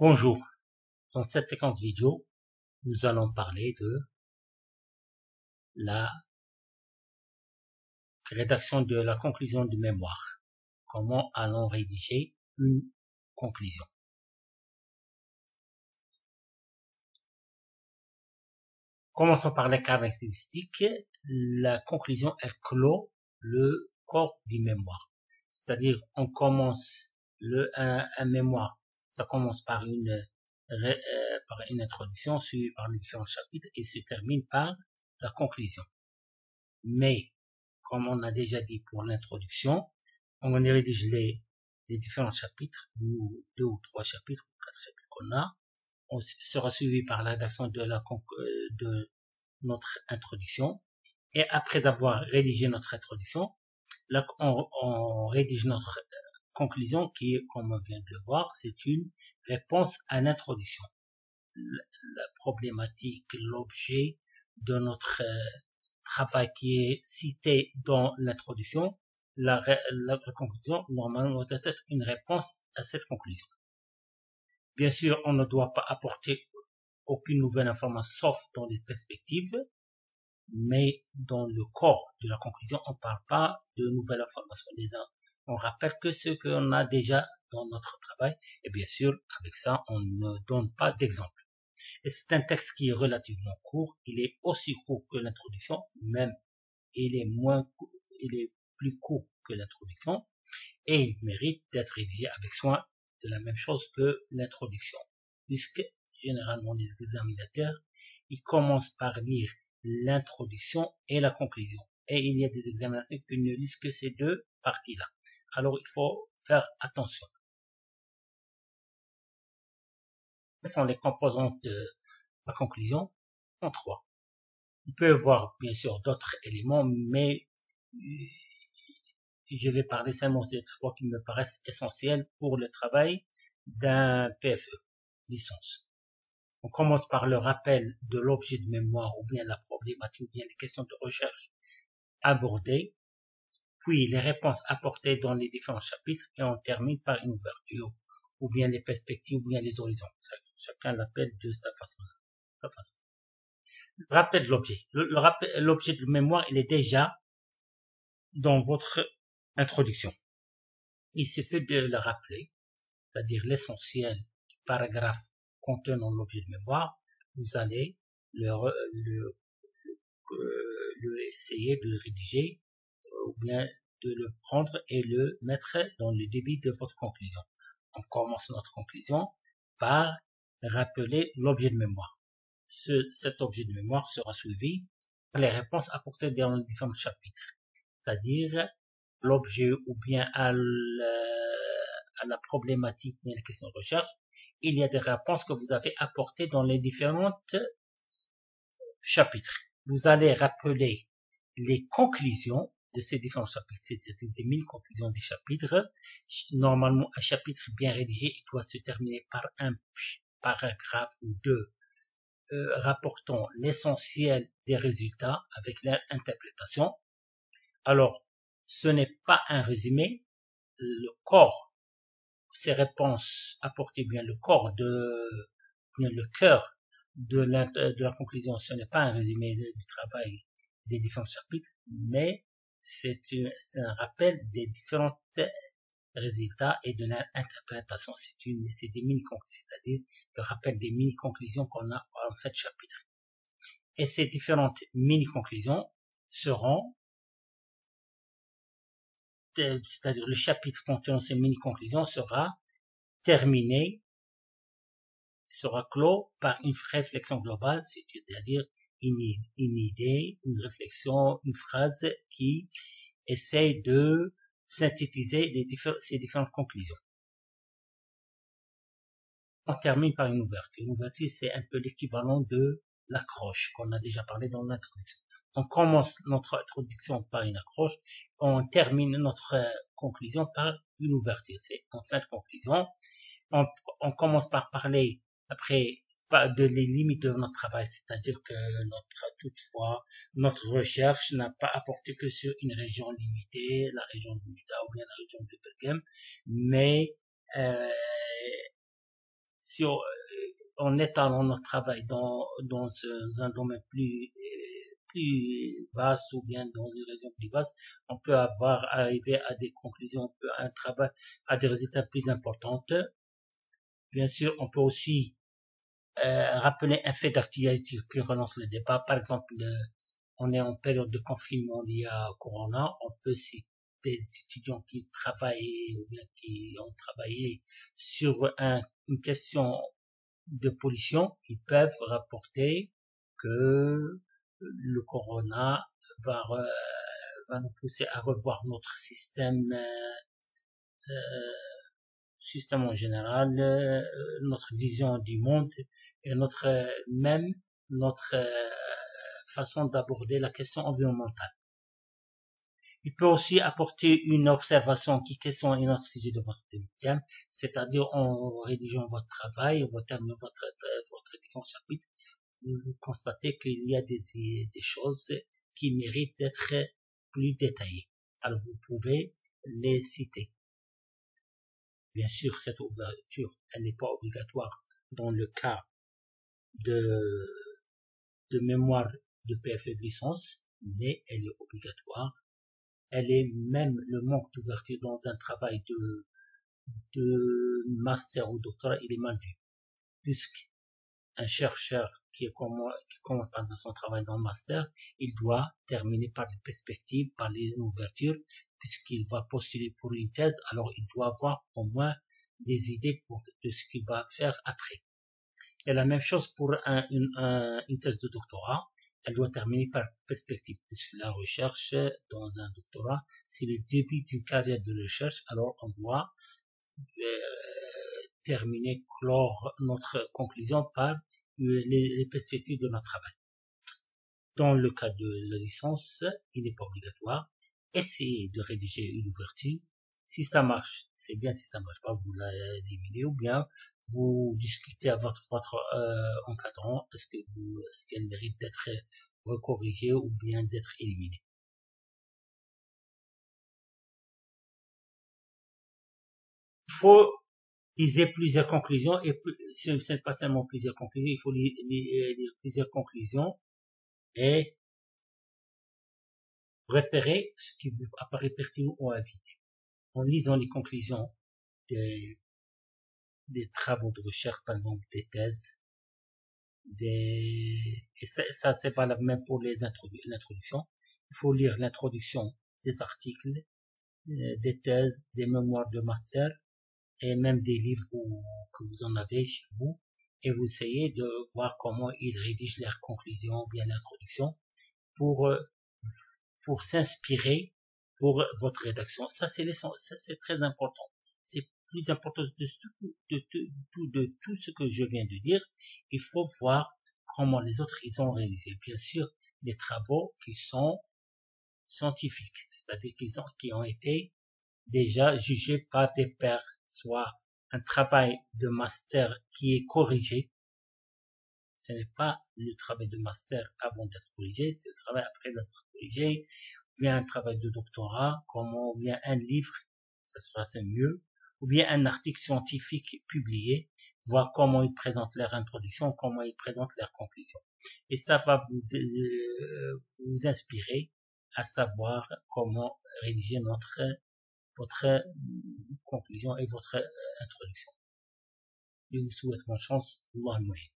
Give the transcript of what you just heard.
Bonjour, dans cette séquence vidéo, nous allons parler de la rédaction de la conclusion du mémoire. Comment allons rédiger une conclusion? Commençons par les caractéristiques. La conclusion, elle clôt le corps du mémoire. C'est-à-dire, on commence un mémoire. Ça commence par une introduction suivie par les différents chapitres et se termine par la conclusion. Mais, comme on a déjà dit pour l'introduction, on rédige les différents chapitres, ou 2 ou 3 chapitres, ou 4 chapitres qu'on a. On sera suivi par la rédaction de notre introduction. Et après avoir rédigé notre introduction, là, on rédige notre conclusion qui, comme on vient de le voir, c'est une réponse à l'introduction. La problématique, l'objet de notre travail qui est cité dans l'introduction, la conclusion, normalement, doit être une réponse à cette conclusion. Bien sûr, on ne doit pas apporter aucune nouvelle information, sauf dans les perspectives, mais dans le corps de la conclusion, on ne parle pas de nouvelles informations. On rappelle que ce qu'on a déjà dans notre travail, et bien sûr, avec ça, on ne donne pas d'exemple. Et c'est un texte qui est relativement court, il est aussi court que l'introduction, même il est plus court que l'introduction, et il mérite d'être rédigé avec soin de la même chose que l'introduction, puisque généralement les examinateurs, ils commencent par lire l'introduction et la conclusion, et il y a des examinateurs qui ne lisent que ces deux parties-là. Alors il faut faire attention. Quelles sont les composantes de la conclusion? En 3. Il peut y avoir bien sûr d'autres éléments, mais je vais parler seulement de 3 qui me paraissent essentiels pour le travail d'un PFE, licence. On commence par le rappel de l'objet de mémoire ou bien la problématique ou bien les questions de recherche abordées, puis les réponses apportées dans les différents chapitres et on termine par une ouverture ou bien les perspectives ou bien les horizons. Chacun l'appelle de sa façon. Le rappel de l'objet. L'objet de mémoire, il est déjà dans votre introduction. Il suffit de le rappeler, c'est-à-dire l'essentiel du paragraphe contenant l'objet de mémoire. Vous allez essayer de le rédiger ou bien de le prendre et le mettre dans le débit de votre conclusion. On commence notre conclusion par rappeler l'objet de mémoire. Cet objet de mémoire sera suivi par les réponses apportées dans les différents chapitres, c'est-à-dire l'objet ou bien à la problématique ou bien les questions de recherche. Il y a des réponses que vous avez apportées dans les différents chapitres. Vous allez rappeler les conclusions de ces différents chapitres, c'est-à-dire des mini-conclusions des chapitres. Normalement, un chapitre bien rédigé, il doit se terminer par un paragraphe ou deux rapportant l'essentiel des résultats avec leur interprétation. Alors, ce n'est pas un résumé. Le corps, ces réponses apportées, bien le corps bien le cœur de la conclusion, ce n'est pas un résumé du travail des différents chapitres, mais c'est un rappel des différents résultats et de l'interprétation. C'est des mini-conclusions, c'est-à-dire le rappel des mini-conclusions qu'on a en fait chapitre. Et ces différentes mini-conclusions seront, c'est-à-dire le chapitre contenant ces mini-conclusions sera terminé, sera clos par une réflexion globale, c'est-à-dire une idée, une réflexion, une phrase qui essaie de synthétiser ces différentes conclusions. On termine par une ouverture. Une ouverture, c'est un peu l'équivalent de l'accroche qu'on a déjà parlé dans l'introduction. On commence notre introduction par une accroche, on termine notre conclusion par une ouverture. C'est en fin de conclusion. On commence par parler après de les limites de notre travail, c'est-à-dire que toutefois, notre recherche n'a pas apporté que sur une région limitée, la région d'Oujda ou bien la région de Berghem, mais en étalant notre travail dans un domaine plus vaste ou bien dans une région plus vaste, on peut arriver à des conclusions, à des résultats plus importants. Bien sûr, on peut aussi rappeler un fait d'actualité qui relance le débat. Par exemple, on est en période de confinement lié à Corona. On peut citer des étudiants qui travaillent ou bien qui ont travaillé sur une question de pollution. Ils peuvent rapporter que le Corona va nous pousser à revoir notre système en général, notre vision du monde et notre façon d'aborder la question environnementale. Il peut aussi apporter une observation qui questionne un autre sujet de votre thème, c'est-à-dire en rédigeant votre travail, votre différents chapitres, vous constatez qu'il y a des choses qui méritent d'être plus détaillées. Alors vous pouvez les citer. Bien sûr, cette ouverture, elle n'est pas obligatoire dans le cas de mémoire de PFE de licence, mais elle est obligatoire. Elle est même le manque d'ouverture dans un travail de master ou doctorat, il est mal vu. Puisqu'un chercheur qui commence par son travail dans le master, il doit terminer par des perspectives, par les ouvertures, puisqu'il va postuler pour une thèse, alors il doit avoir au moins des idées de ce qu'il va faire après. Et la même chose pour une thèse de doctorat, elle doit terminer par perspective, puisque la recherche dans un doctorat, c'est le début d'une carrière de recherche, alors on doit clore notre conclusion par les perspectives de notre travail. Dans le cas de la licence, il n'est pas obligatoire. Essayez de rédiger une ouverture. Si ça marche, c'est bien. Si ça marche pas, vous l'éliminez ou bien vous discutez avec votre encadrant. Est-ce qu'elle mérite d'être recorrigée ou bien d'être éliminée? Il faut liser plusieurs conclusions et ce n'est pas seulement plusieurs conclusions, il faut lire plusieurs conclusions et repérer ce qui vous apparaît pertinent ou à éviter. En lisant les conclusions des travaux de recherche, par exemple des thèses, et ça c'est valable même pour l'introduction. Il faut lire l'introduction des articles, des thèses, des mémoires de master et même des livres que vous en avez chez vous, et vous essayez de voir comment ils rédigent leurs conclusions ou bien l'introduction pour s'inspirer pour votre rédaction. Ça c'est très important. C'est plus important de tout ce que je viens de dire. Il faut voir comment les autres ils ont réalisé. Bien sûr, les travaux qui sont scientifiques, c'est-à-dire qui ont été déjà jugés par des pairs, soit un travail de master qui est corrigé. Ce n'est pas le travail de master avant d'être corrigé, c'est le travail après d'être corrigé, ou bien un travail de doctorat, ou bien un livre, ça sera mieux, ou bien un article scientifique publié, voir comment ils présentent leur introduction, comment ils présentent leurs conclusions. Et ça va vous inspirer à savoir comment rédiger votre conclusion et votre introduction. Je vous souhaite bonne chance, ou en moyenne.